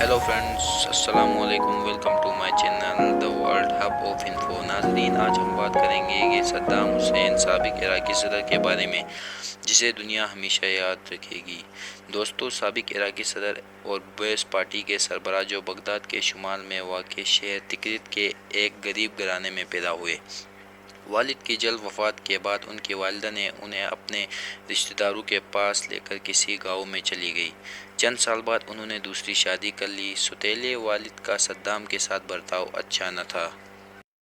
Hello friends, अस्सलाम वालेकुम। Welcome to my channel the world hub of info. नाजरीन, आज हम बात करेंगे कि सद्दाम हुसैन साबिक इराकी सदर के बारे में, जिसे दुनिया हमेशा याद रखेगी। दोस्तों, साबिक इराकी सदर और बेस पार्टी के सरबराह जो बगदाद के शुमाल में वाक़ शहर तिकरित के एक गरीब घराने में पैदा हुए। वालिद की जल्द वफ़ात के बाद उनकी वालिदा ने उन्हें अपने रिश्तेदारों के पास लेकर किसी गाँव में चली गई। चंद साल बाद उन्होंने दूसरी शादी कर ली। सौतेले वालिद का सद्दाम के साथ बर्ताव अच्छा न था।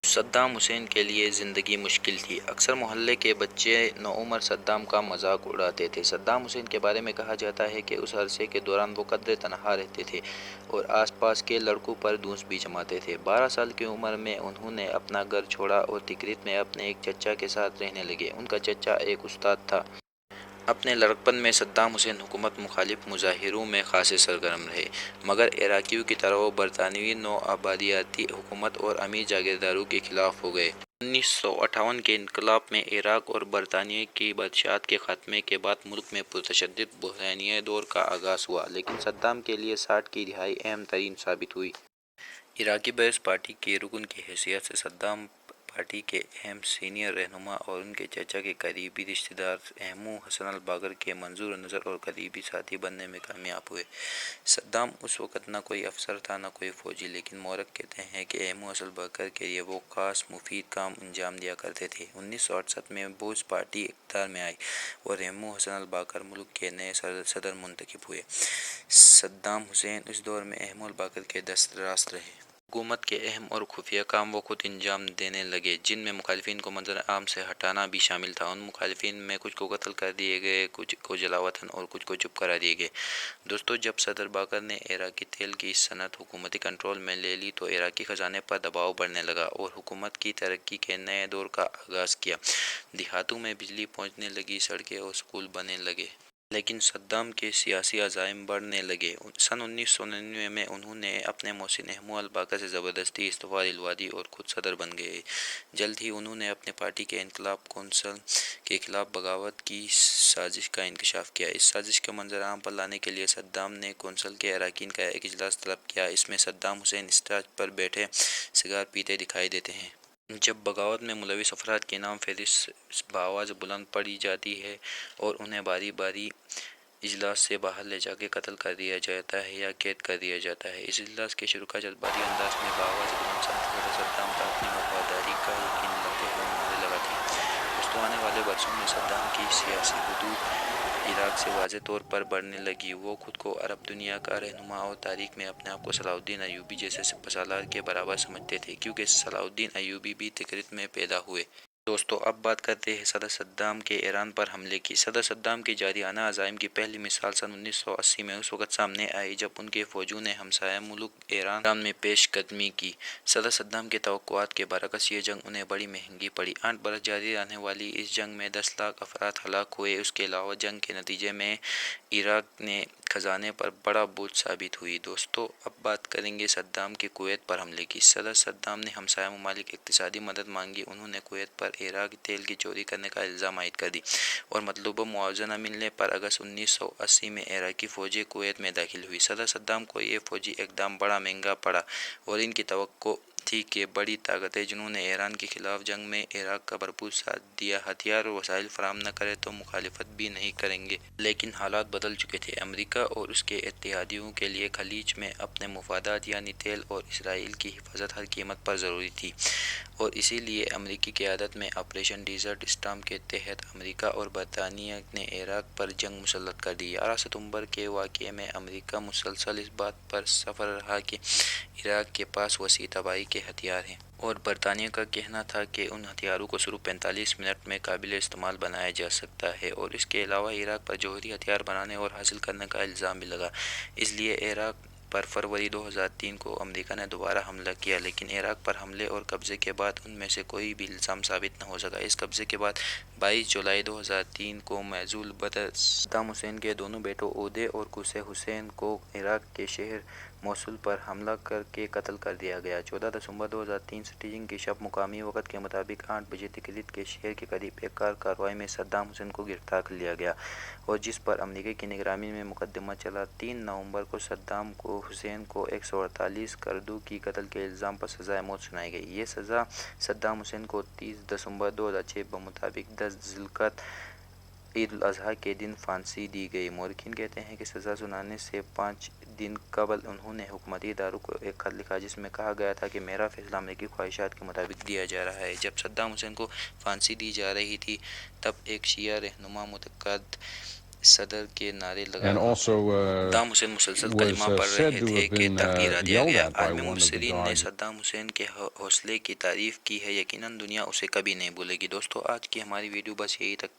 सद्दाम हुसैन के लिए ज़िंदगी मुश्किल थी। अक्सर मोहल्ले के बच्चे नौउम्र सद्दाम का मजाक उड़ाते थे। सद्दाम हुसैन के बारे में कहा जाता है कि उस अरसे के दौरान वो कदरे तनहा रहते थे और आसपास के लड़कों पर धूस भी जमाते थे। 12 साल की उम्र में उन्होंने अपना घर छोड़ा और तिकरित में अपने एक चचा के साथ रहने लगे। उनका चचा एक उस्ताद था। अपने लड़कपन में सद्दाम हुसैन हुकूमत मुखालिफ मुजाहिरों में खासे सरगर्म रहे, मगर इराकियों की तरह वो बरतानवी नौआबादियाती हुकूमत और अमीर जागीरदारों के खिलाफ हो गए। 1958 के इनकलाब में इराक और बरतानिया की बादशाहत के ख़त्मे के बाद मुल्क में पुरतशद्दुद बहरानी दौर का आगाज़ हुआ, लेकिन सद्दाम के लिए 60 की रिहाई अहम तरीन साबित हुई। इराकी बेस पार्टी के रुकन की हैसियत से सद्दाम पार्टी के अहम सीनियर रहनुमा और उनके चाचा के करीबी रिश्तेदार एमू हसन अल बाकर के मंजूर नज़र और करीबी साथी बनने में कामयाब हुए। सद्दाम उस वक़्त न कोई अफसर था न कोई फ़ौजी, लेकिन मौरख कहते हैं कि एमू हसन बाकर के लिए वो खास मुफीद काम अंजाम दिया करते थे। 1968 में बूश पार्टी इक़्तिदार में आई और एमू हसन अल बाकर मुल्क के नए सदर मुंतखब हुए। सद्दाम हुसैन इस दौर में एमू अल बाकर के दस्तरास्त रहे। हुकूमत के अहम और खुफिया काम वो खुद अंजाम देने लगे, जिनमें मुखालिफिन को मंजर आम से हटाना भी शामिल था। उन मुखालिफिन में कुछ को कत्ल कर दिए गए, कुछ को जलावतन और कुछ को चुप करा दिए गए। दोस्तों, जब सदर बाकर ने इराकी तेल की सनत हुकूमती कंट्रोल में ले ली तो इराकी ख़जाने पर दबाव बढ़ने लगा और हुकूमत की तरक्की के नए दौर का आगाज़ किया। देहातों में बिजली पहुँचने लगी, सड़कें और स्कूल बनने लगे, लेकिन सद्दाम के सियासी अज़ाइम बढ़ने लगे। सन 1999 में उन्होंने अपने मोहसिन एमू अल बाकर से ज़बरदस्ती इस्तीफ़ा दिलवा दी और खुद सदर बन गए। जल्द ही उन्होंने अपने पार्टी के इनकलाब कौंसिल के खिलाफ बगावत की साजिश का इंकशाफ किया। इस साजिश को मंजर आम पर लाने के लिए सद्दाम ने कौंसिल के अरकान का एक इजलास तलब किया। इसमें सद्दाम हुसैन स्टेज पर बैठे सिगार पीते दिखाई देते हैं। जब बगावत में मुलविस अफराद के नाम फहरिस्त बआवाज़ बुलंद पड़ी जाती है और उन्हें बारी बारी इजलास से बाहर ले जाकर कत्ल कर दिया जाता है या कैद कर दिया जाता है। इस इजलास के शुरू का जज्बाती अंदाज में बआवाज़ बुलंद सद्दाम पर अपनी वफादारी का यकीन दिलाते हुए नारे लगाते हैं। दोस्तों, आने वाले वर्षों में सद्दाम की सियासी हुदूद इराक से वाज़ेह तौर पर बढ़ने लगी। वो खुद को अरब दुनिया का रहनुमा और तारीख में अपने आप को सलाहुद्दीन अय्यूबी जैसे सालार के बराबर समझते थे, क्योंकि सलाहुद्दीन अय्यूबी भी तिकरित में पैदा हुए। दोस्तों, अब बात करते हैं सदर सद्दाम के ईरान पर हमले की। सदर सद्दाम के जारियाना अज़ाइम की पहली मिसाल सन 1980 में उस वक़्त सामने आई जब उनके फ़ौजियों ने हमसाया मुल्क ईरान में पेशकदमी की। सदर सद्दाम के तवक्कुआत के बरअक्स ये जंग उन्हें बड़ी महंगी पड़ी। 8 बरस जारी रहने वाली इस जंग में 10 लाख अफराद हलाक हुए। उसके अलावा जंग के नतीजे में इराक ने खजाने पर बड़ा बोझ साबित हुई। दोस्तों, अब बात करेंगे सद्दाम के कुवैत पर हमले की। सदर सद्दाम ने हमसाया ममालिक इक़्तिसादी मदद मांगी। उन्होंने कुवैत पर इराक तेल की चोरी करने का इल्ज़ाम आयद कर दी और मतलूबा मुआवजा न मिलने पर अगस्त 1980 में इराकी फ़ौजें कुवैत में दाखिल हुई। सदर सद्दाम को ये फ़ौजी इक़दाम बड़ा महंगा पड़ा और इनकी तवक्को थी कि बड़ी ताकतें जिन्होंने ईरान के खिलाफ जंग में इराक का भरपूर साथ दिया, हथियार और वसाइल फराहम न करे तो मुखालिफत भी नहीं करेंगे। लेकिन हालात बदल चुके थे। अमेरिका और उसके इत्तेहादियों के लिए खलीज में अपने मुफादात यानी तेल और इसराइल की हिफाजत हर कीमत पर ज़रूरी थी और इसीलिए अमेरिकी क़यादत में ऑपरेशन डेज़र्ट स्टॉर्म के तहत अमेरिका और बरतानिया ने इराक पर जंग मुसल्लत कर दी। 11 सितंबर के वाक़ये में अमेरिका मुसलसल इस बात पर सफ़र रहा कि इराक के पास वसी तबाही के हथियार हैं और बरतानिया का कहना था कि उन हथियारों को सिर्फ 45 मिनट में काबिल इस्तेमाल बनाया जा सकता है और इसके अलावा इराक पर जौहरी हथियार बनाने और हासिल करने का इल्ज़ाम भी लगा। इसलिए इराक पर फरवरी 2003 को अमेरिका ने दोबारा हमला किया, लेकिन इराक पर हमले और कब्ज़े के बाद उनमें से कोई भी इल्ज़ाम साबित न हो सका। इस कब्ज़े के बाद 22 जुलाई 2003 को मौज़ूल बदर सद्दाम हुसैन के दोनों बेटों ओदे और कुसे हुसैन को इराक के शहर मोसुल पर हमला करके कत्ल कर दिया गया। 14 दिसंबर 2003 सिटीजिंग की शब मुकामी वक़्त के मुताबिक 8 बजे तिकरित के शहर के करीब एक कार कार्रवाई में सद्दाम हुसैन को गिरफ्तार कर लिया गया और जिस पर अमेरिका की निगरानी में मुकदमा चला। 3 नवंबर को सद्दाम को حسین کو 148 کردو کی قتل کے الزام پر سزائے موت سنائی گئی۔ یہ سزا صدام حسین کو 30 دسمبر 2006 بمطابق 10 ذوالقعدہ عید الاضحیٰ کے دن پھانسی دی گئی۔ مورخین کہتے ہیں کہ سزا سنانے سے 5 دن قبل انہوں نے حکومتی اداروں کو ایک خط لکھا جس میں کہا گیا تھا کہ میرا فیصلہ امریکی خواہشات کے مطابق دیا جا رہا ہے۔ جب صدام حسین کو پھانسی دی جا رہی تھی تب ایک شیعہ رہنما متقاعد صدر کے نعرے لگا رہا تھا۔ صدام حسین مسلسل کلمہ پڑھ رہے تھے کہ تغیرہ دیا گیا۔ عالمی مبصرین نے صدام حسین کے حوصلے کی تعریف کی ہے، یقیناً دنیا اسے کبھی نہیں بھولے گی۔ دوستو آج کی ہماری ویڈیو بس یہی تک